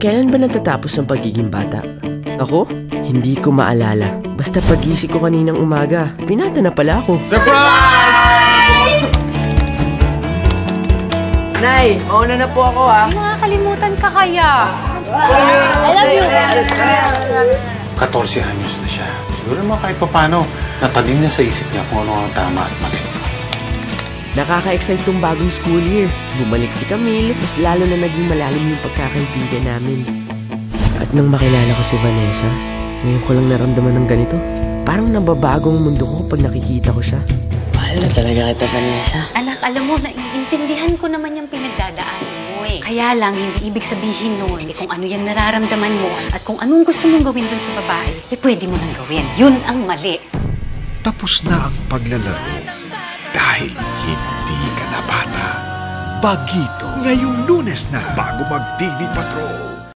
Kailan ba natatapos ang pagiging bata? Ako? Hindi ko maalala. Basta pagising ko kaninang umaga, pinata na pala ako. Surprise! Nay, mauna na po ako ha. Makakalimutan ka kaya. I love you. 14 anyos na siya. Siguro naman kahit paano, natanim niya sa isip niya kung ano ang tama at mali. Nakaka-excite tong bagong school year. Bumalik si Camille, mas lalo na naging malalim yung pagkakaibigan namin. At nang makilala ko si Vanessa, ngayon ko lang naramdaman ng ganito. Parang nababagong mundo ko pag nakikita ko siya. Mahal na talaga kita, Vanessa. Anak, alam mo, naiintindihan ko naman yung pinagdadaanan mo eh. Kaya lang, hindi ibig sabihin nun kung ano yung nararamdaman mo at kung anong gusto mong gawin dun sa babae, pwede mo nang gawin. Yun ang mali. Tapos na ang paglalaro dahil hindi ka na bata. Bagito, ngayong Lunes na bago mag-TV Patrol.